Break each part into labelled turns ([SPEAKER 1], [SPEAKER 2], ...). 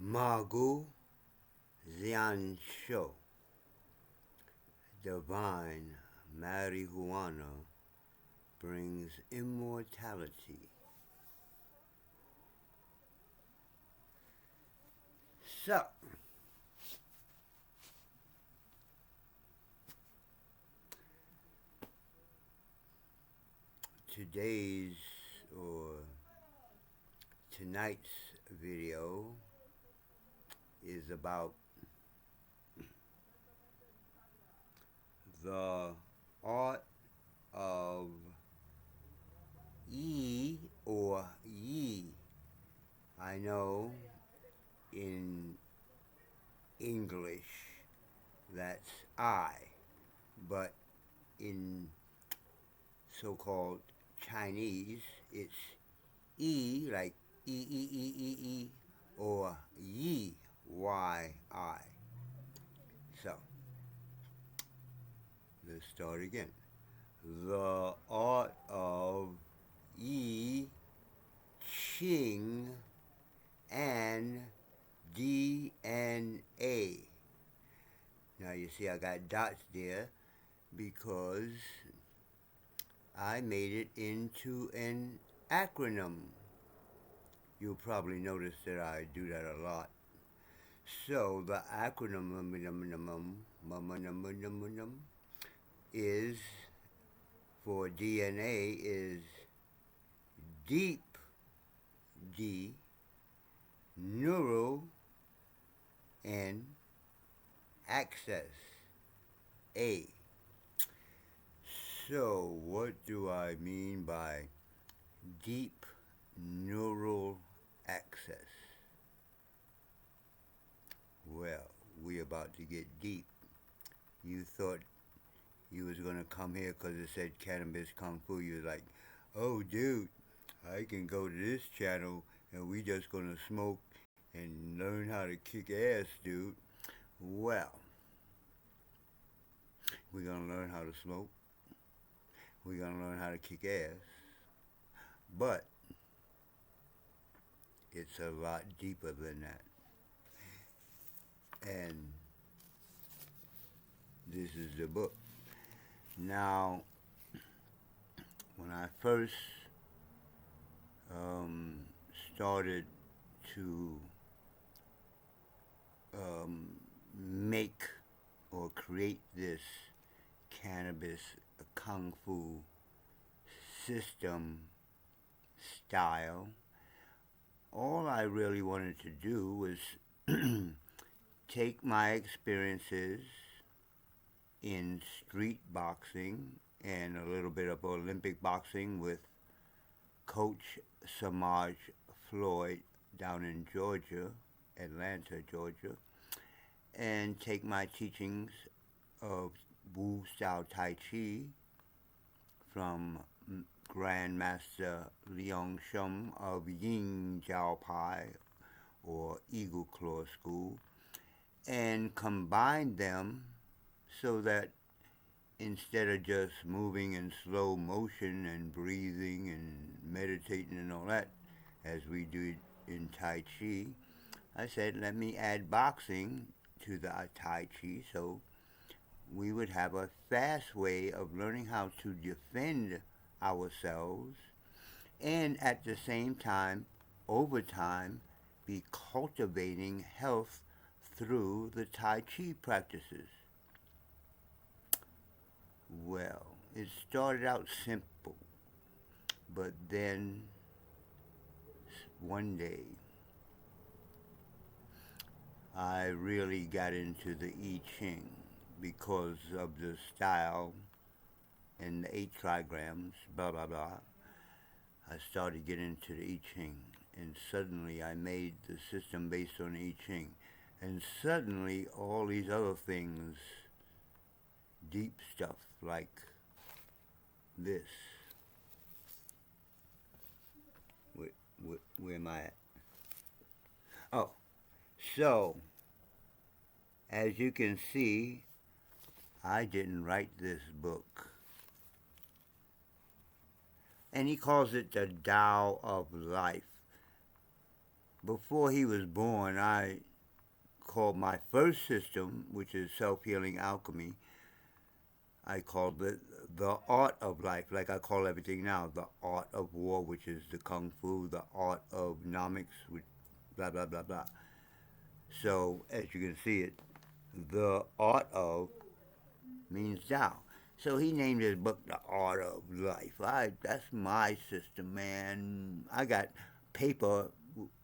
[SPEAKER 1] Magu Ziansho, divine marijuana brings immortality. So, today's or tonight's video is about the art of yi or yi. I know in English that's I, but in so-called Chinese it's E, like E, or Yi, Y-I. So, let's start again. The art of I-ching and DNA. Now you see I got dots there because I made it into an acronym. You'll probably notice that I do that a lot. So the acronym is for DNA is deep D, neural N, access A. So what do I mean by deep neural access? Well, we about to get deep. You thought you was going to come here because it said Kannabis Kung-Fu. You was like, oh, dude, I can go to this channel and we just going to smoke and learn how to kick ass, dude. Well, we're going to learn how to smoke. We're going to learn how to kick ass. But it's a lot deeper than that. And this is the book. Now, when I first started to make or create this Kannabis Kung Fu system style, all I really wanted to do was take my experiences in street boxing and a little bit of Olympic boxing with Coach Samaj Floyd down in Georgia, Atlanta, Georgia, and take my teachings of Wu Style Tai Chi from Grandmaster Leong Shum of Ying Jiao Pai or Eagle Claw School, and combine them so that instead of just moving in slow motion and breathing and meditating and all that, as we do in Tai Chi, I said, let me add boxing to the Tai Chi so we would have a fast way of learning how to defend ourselves and at the same time, over time, be cultivating health through the Tai Chi practices. Well, it started out simple, but then one day I really got into the I-ching because of the style and the Hexagrams, blah, blah, blah. I started getting into the I-ching, and suddenly I made the system based on the I-ching. And suddenly all these other things, deep stuff like this. Where am I at? Oh, so as you can see, I didn't write this book. And he calls it the Tao of Life. before he was born, I called my first system, which is self-healing alchemy, I called it the art of life, like I call everything now, the art of war, which is the kung fu, the art of nomics, which blah blah blah blah. So as you can see it, the art of means Tao. So he named his book The Art of Life. That's my system, man. I got paper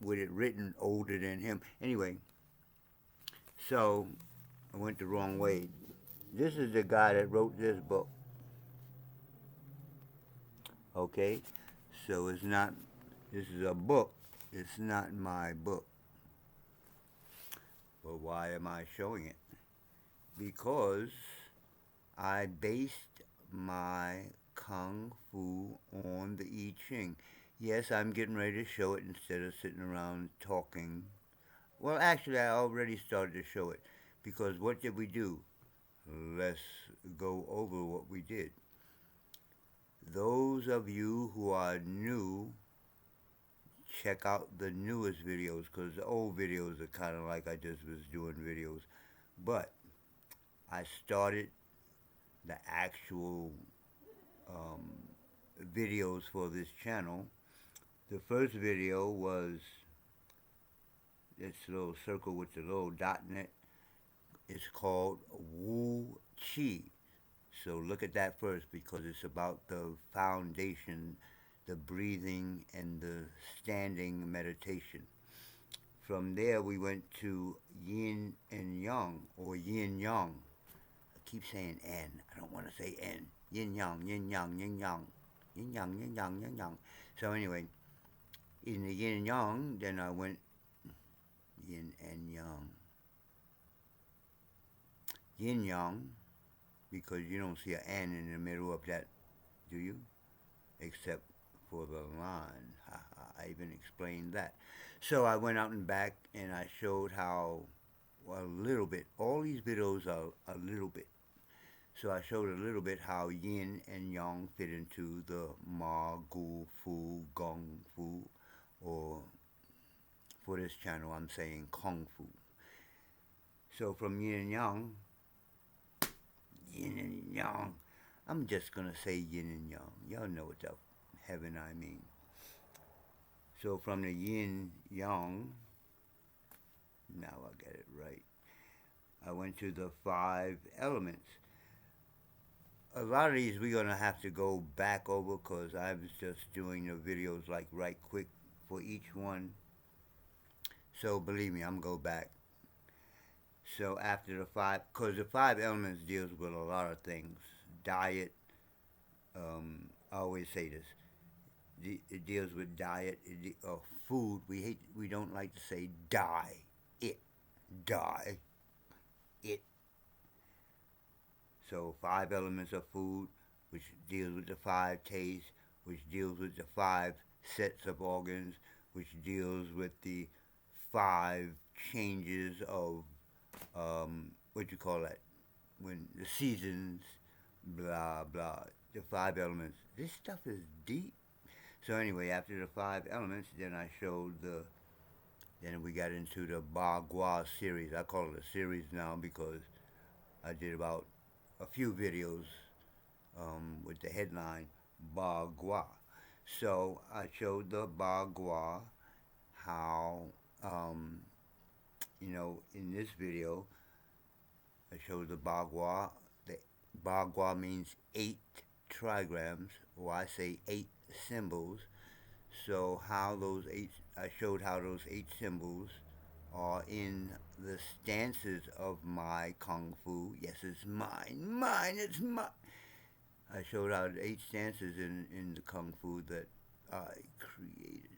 [SPEAKER 1] with it written older than him. Anyway, so I went the wrong way. This is the guy that wrote this book. Okay, so it's not. This is a book. It's not my book. Well, why am I showing it? Because I based my Kung Fu on the I-ching. Yes, I'm getting ready to show it instead of sitting around talking. Well, actually, I already started to show it. Because what did we do? Let's go over what we did. Those of you who are new, check out the newest videos because the old videos are kind of like I just was doing videos. But I started the actual um, videos for this channel. The first video was this little circle with the little dot in it. It's called Wu Chi. So look at that first because it's about the foundation, the breathing, and the standing meditation. From there, we went to yin and yang, or yin yang. I keep saying N. I don't want to say N. Yin yang, yin yang, yin yang. Yin yang, yin yang, yin yang. So anyway, in the yin and yang, then I went yin and yang. Yin yang, because you don't see an N in the middle of that, do you? Except for the line. I even explained that. So I went out and back and I showed how, well, a little bit. All these videos are a little bit. So I showed a little bit how yin and yang fit into the ma, gu, fu, gong, fu, or for this channel I'm saying kung fu. So from yin and yang, I'm just going to say yin and yang. Y'all know what the heaven I mean. So from the yin yang, now I get it right, I went to the 5 elements. A lot of these we're going to have to go back over because I was just doing the videos like right quick for each one. So believe me, I'm going to go back. So after the 5, because the 5 elements deals with a lot of things. Diet, I always say this. It deals with diet, food. We don't like to say die it. So 5 elements of food, which deals with the 5 tastes, which deals with the 5 sets of organs, which deals with the 5 changes of, what you call that, when the seasons, blah, blah, the 5 elements. This stuff is deep. So anyway, after the 5 elements, then I showed then we got into the Bagua series. I call it a series now because I did about a few videos with the headline Bagua. So I showed the Bagua how, in this video, I showed the Bagua. The Bagua means 8 trigrams, or I say 8 symbols. So I showed how those 8 symbols are in the stances of my Kung Fu. Yes, it's mine, it's mine. I showed how the 8 stances in the Kung Fu that I created.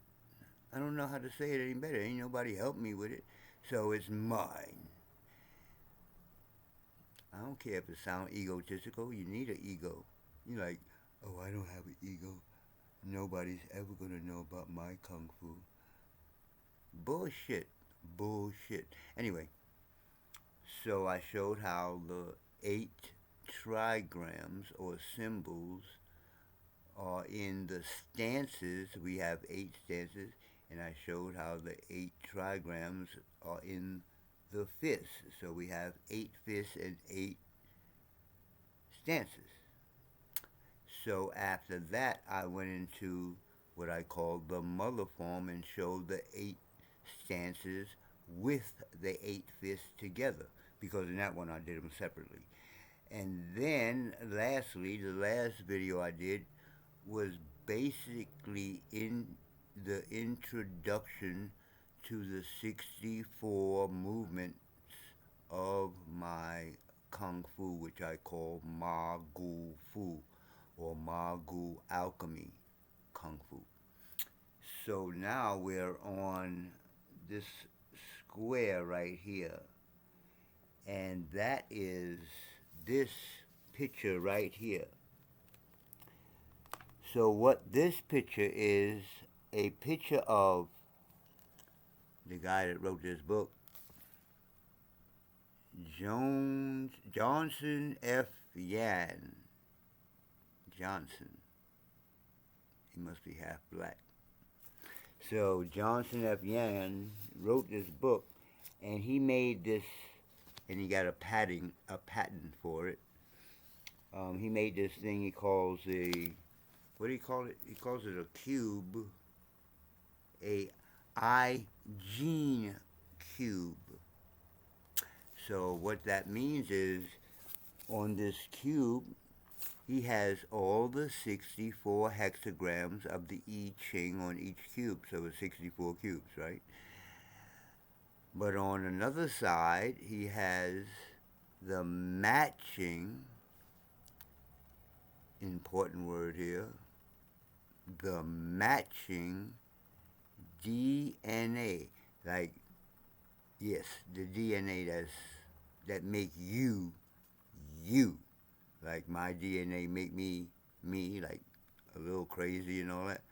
[SPEAKER 1] I don't know how to say it any better. Ain't nobody helped me with it. So it's mine. I don't care if it sounds egotistical. You need an ego. You're like, oh, I don't have an ego. Nobody's ever going to know about my Kung Fu. Bullshit. Anyway, so I showed how the 8 trigrams or symbols are in the stances. We have 8 stances, and I showed how the 8 trigrams are in the fists. So we have 8 fists and 8 stances. So after that, I went into what I call the mother form and showed the 8 stances with the 8 fists together, because in that one I did them separately. And then lastly, the last video I did was basically in the introduction to the 64 movements of my Kung Fu, which I call Ma Gu Fu, or Ma Gu Alchemy Kung Fu. So now we're on this square right here, and that is this picture right here. So what this picture is, a picture of the guy that wrote this book, Johnson F. Yan. Johnson. He must be half black. So Johnson F. Yan wrote this book, and he made this, and he got a patent for it. He made this thing he calls what do you call it? He calls it a cube, a I-ching cube. So what that means is, on this cube, he has all the 64 hexagrams of the I-ching on each cube. So it's 64 cubes, right? But on another side, he has the matching, important word here, the matching DNA. Like, yes, the DNA that make you, you. Like my DNA make me, like a little crazy and all that.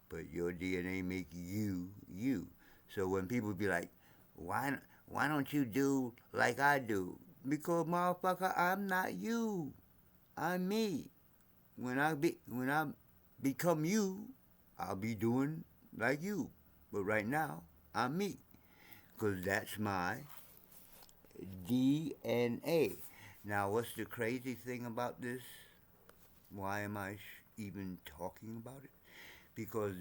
[SPEAKER 1] But your DNA make you, you. So when people be like, why don't you do like I do? Because, motherfucker, I'm not you. I'm me. When I become you, I'll be doing like you. But right now, I'm me. Because that's my DNA. Now, what's the crazy thing about this? Why am I even talking about it? Because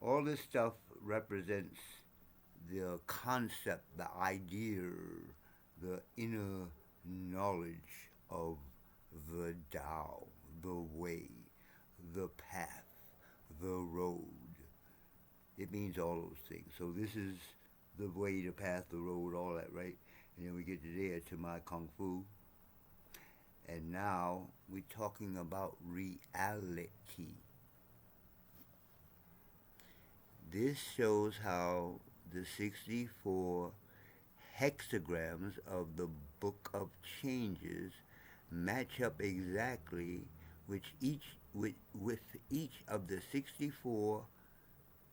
[SPEAKER 1] all this stuff represents the concept, the idea, the inner knowledge of the Tao, the way, the path, the road. It means all those things. So this is the way, the path, the road, all that, right? And then we get to there, to my Kung Fu. And now we're talking about reality. This shows how the 64 hexagrams of the Book of Changes match up exactly with each of the 64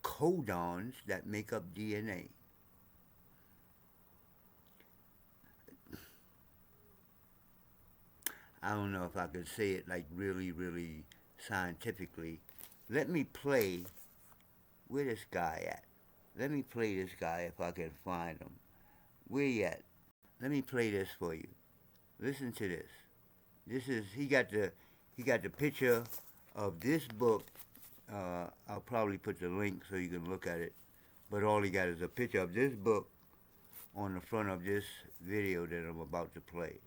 [SPEAKER 1] codons that make up DNA. I don't know if I could say it like really, really scientifically. Let me play. Where this guy at? Let me play this guy if I can find him. Where he at? Let me play this for you. Listen to this. This is he got the picture of this book. I'll probably put the link so you can look at it. But all he got is a picture of this book on the front of this video that I'm about to play.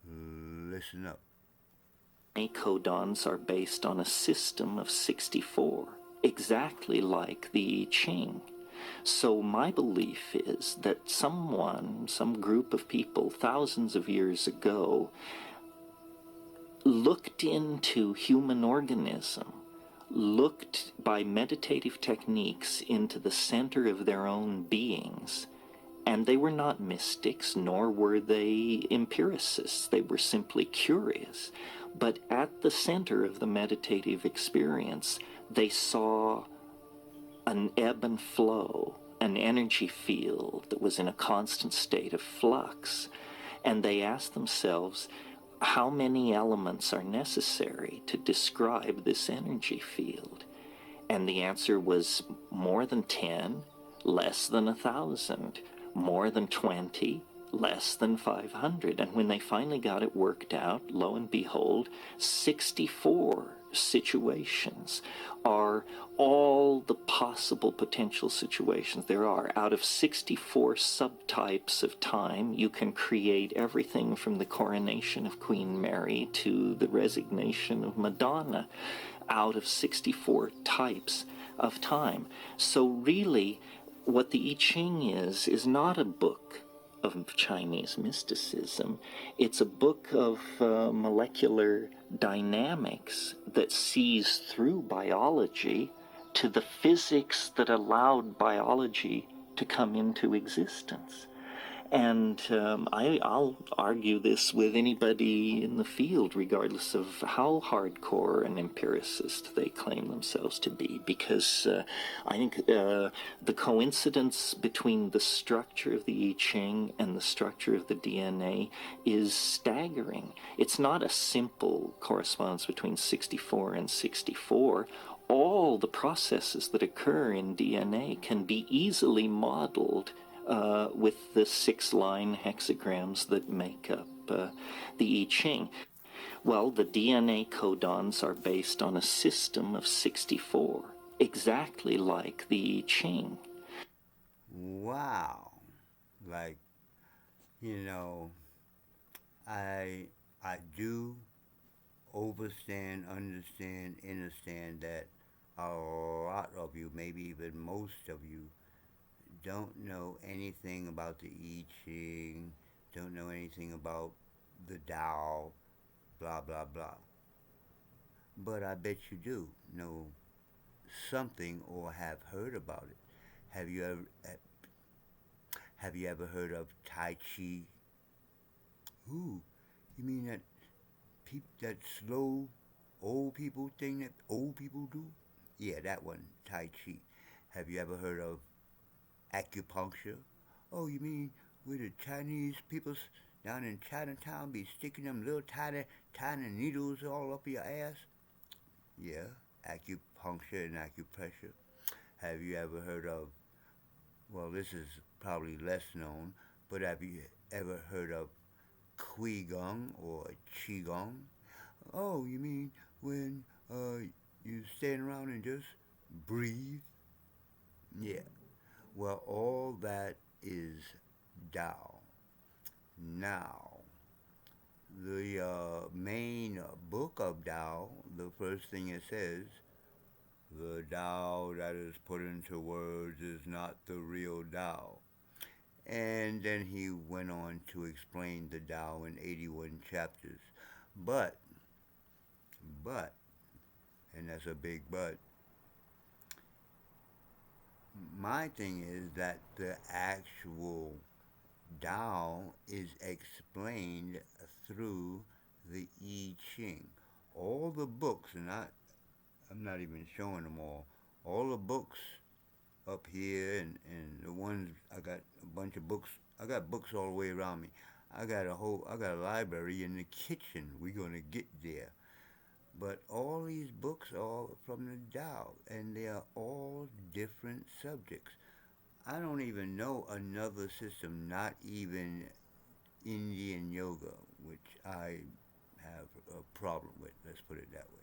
[SPEAKER 1] Listen up.
[SPEAKER 2] Codons are based on a system of 64, exactly like the I-ching. So my belief is that some group of people thousands of years ago looked into human organism, looked by meditative techniques into the center of their own beings. And they were not mystics, nor were they empiricists. They were simply curious. But at the center of the meditative experience, they saw an ebb and flow, an energy field that was in a constant state of flux. And they asked themselves, how many elements are necessary to describe this energy field? And the answer was more than 10, less than 1,000, more than 20, less than 500. And when they finally got it worked out, lo and behold, 64 situations are all the possible potential situations there are. Out of 64 subtypes of time, you can create everything from the coronation of Queen Mary to the resignation of Madonna out of 64 types of time. So really, what the I Ching is not a book of Chinese mysticism. It's a book of molecular dynamics that sees through biology to the physics that allowed biology to come into existence. And I'll argue this with anybody in the field, regardless of how hardcore an empiricist they claim themselves to be, because I think the coincidence between the structure of the I Ching and the structure of the DNA is staggering. It's not a simple correspondence between 64 and 64. All the processes that occur in DNA can be easily modeled with the 6-line hexagrams that make up the I Ching. Well, the DNA codons are based on a system of 64, exactly like the I Ching.
[SPEAKER 1] Wow. Like, you know, I I do understand that a lot of you, maybe even most of you, don't know anything about the I Ching, don't know anything about the Tao, blah blah blah. But I bet you do know something or have heard about it. Have you ever have you ever heard of Tai Chi? Ooh, you mean that slow old people thing that old people do? Yeah, that one, Tai Chi. Have you ever heard of acupuncture? Oh, you mean where the Chinese people down in Chinatown be sticking them little tiny needles all up your ass? Yeah, acupuncture and acupressure. Have you ever heard of, well, this is probably less known, but have you ever heard of Qigong or Qigong? Oh, you mean when you stand around and just breathe? Yeah. Well, all that is Tao. Now, the main book of Tao, the first thing it says, the Tao that is put into words is not the real Tao. And then he went on to explain the Tao in 81 chapters. But, but, and that's a big but, my thing is that the actual Tao is explained through the I Ching. All the books, and I'm not even showing them all the books up here and the ones, I got a bunch of books. I got books all the way around me. I got a library in the kitchen. We're gonna get there. But all these books are from the Tao, and they are all different subjects. I don't even know another system, not even Indian yoga, which I have a problem with. Let's put it that way.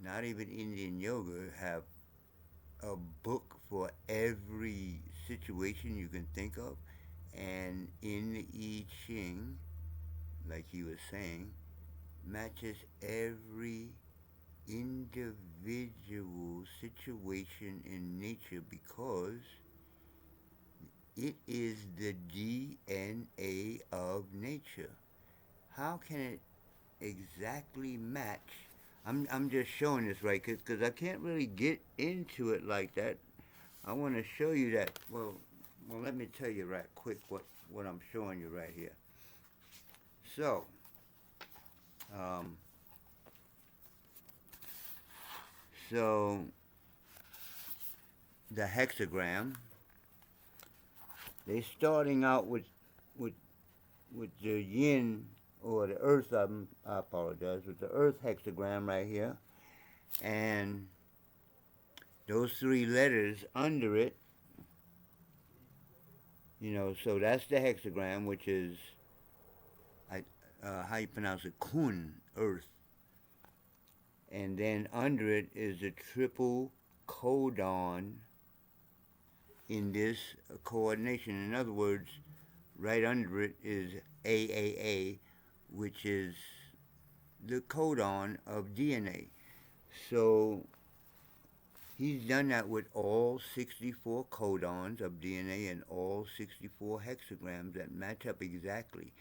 [SPEAKER 1] Not even Indian yoga have a book for every situation you can think of, and in the I Ching, like he was saying, matches every individual situation in nature because it is the DNA of nature. How can it exactly match? I'm just showing this right because I can't really get into it like that. I want to show you that. Well, let me tell you right quick what I'm showing you right here. So, um, so the hexagram, they starting out with with the yin or the earth. I apologize, with the earth hexagram right here, and those three letters under it, so that's the hexagram, which is, I, how you pronounce it, kun, earth. And then under it is the triple codon in this coordination. In other words, right under it is AAA, which is the codon of DNA. So he's done that with all 64 codons of DNA and all 64 hexagrams that match up exactly.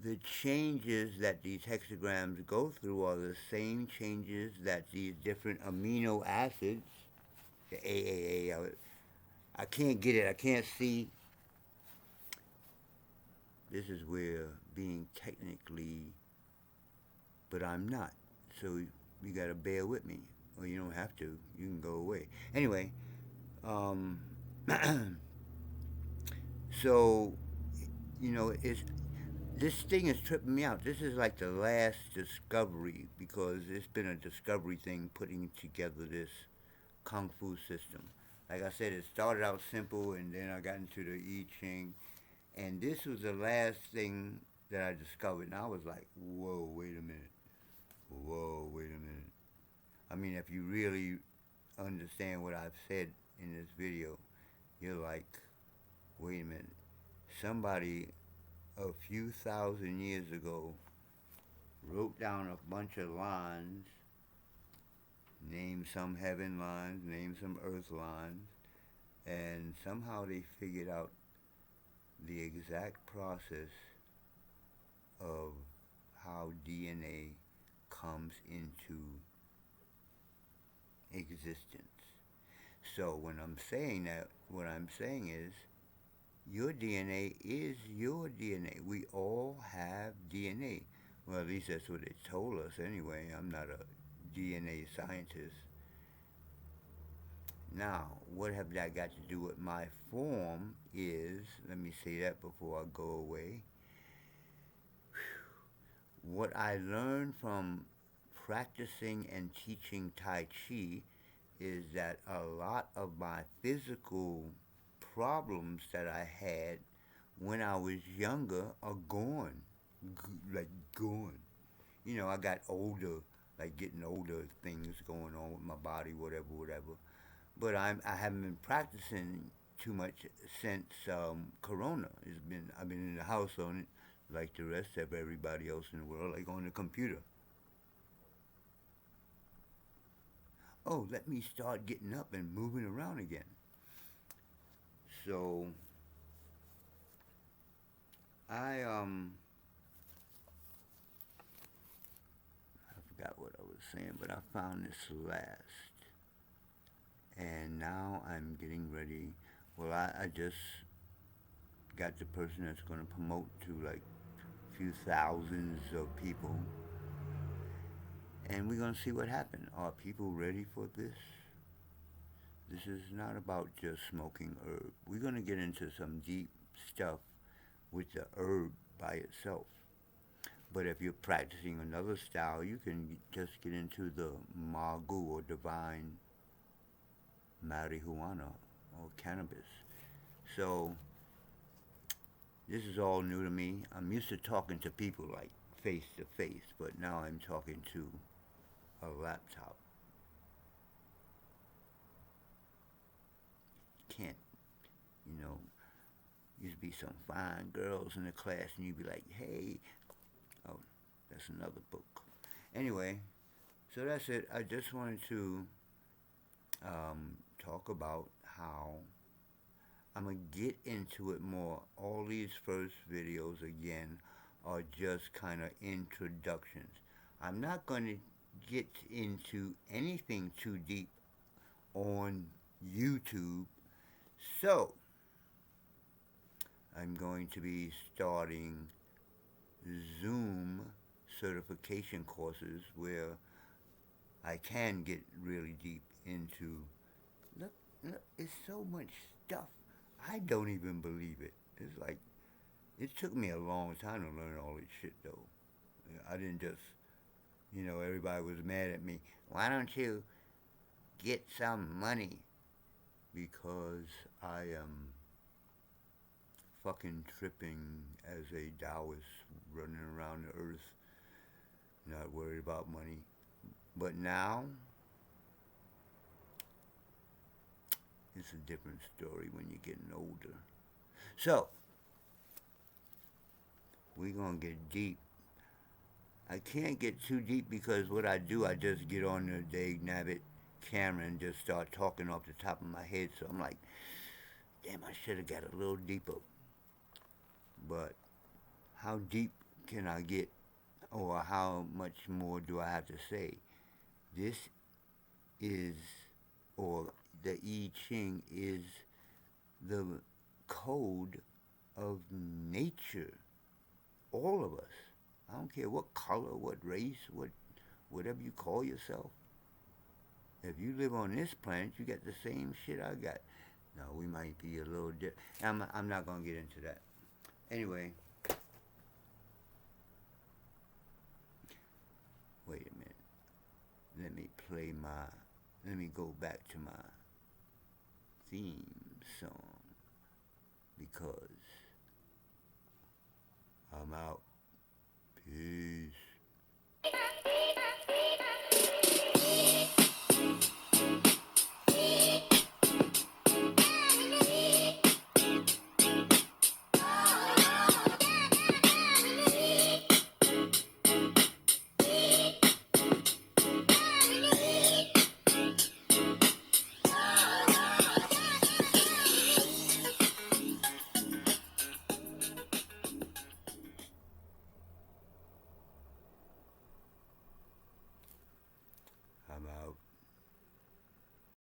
[SPEAKER 1] The changes that these hexagrams go through are the same changes that these different amino acids, the AAA, I can't get it, I can't see. This is where being technically, but I'm not. So you gotta bear with me. Or you don't have to. You can go away. Anyway, um, so, it's this thing is tripping me out. This is like the last discovery because it's been a discovery thing putting together this Kung Fu system. Like I said, it started out simple and then I got into the I-ching. And this was the last thing that I discovered. And I was like, whoa, wait a minute. Whoa, wait a minute. I mean, if you really understand what I've said in this video, you're like, wait a minute. Somebody a few thousand years ago wrote down a bunch of lines, named some heaven lines, named some earth lines, and somehow they figured out the exact process of how DNA comes into existence. So when I'm saying that, what I'm saying is your DNA is your DNA. We all have DNA. Well, at least that's what they told us anyway. I'm not a DNA scientist. Now, what have that got to do with my form is, let me say that before I go away. What I learned from practicing and teaching Tai Chi is that a lot of my physical problems that I had when I was younger are gone. Like, gone. I got older, like getting older, things going on with my body, whatever, whatever. But I haven't been practicing too much since Corona. I've been in the house on it, like the rest of everybody else in the world, like on the computer. Oh, let me start getting up and moving around again. So I forgot what I was saying, but I found this last, and now I'm getting ready. Well, I just got the person that's going to promote to like a few thousands of people, and we're going to see what happens. Are people ready for this? This is not about just smoking herb. We're going to get into some deep stuff with the herb by itself. But if you're practicing another style, you can just get into the magu or divine marijuana or cannabis. So this is all new to me. I'm used to talking to people like face to face, but now I'm talking to a laptop. Can't, you know, used to be some fine girls in the class and you'd be like, hey, oh, that's another book. Anyway, so that's it. I just wanted to talk about how I'm going to get into it more. All these first videos, again, are just kind of introductions. I'm not going to get into anything too deep on YouTube. So, I'm going to be starting Zoom certification courses where I can get really deep into. Look, it's so much stuff. I don't even believe it. It's like, it took me a long time to learn all this shit, though. I didn't just, everybody was mad at me. Why don't you get some money because I am fucking tripping as a Taoist running around the earth, not worried about money. But now, it's a different story when you're getting older. So, we're going to get deep. I can't get too deep because what I do, I just get on the dag nabbit camera and just start talking off the top of my head. So I'm like, damn, I should have got a little deeper. But how deep can I get, or how much more do I have to say? This is, or the I-ching is the code of nature. All of us. I don't care what color, what race, whatever you call yourself. If you live on this planet, you got the same shit I got. No, we might be a little different. I'm not going to get into that. Anyway. Wait a minute. Let me go back to my theme song. Because I'm out. Peace.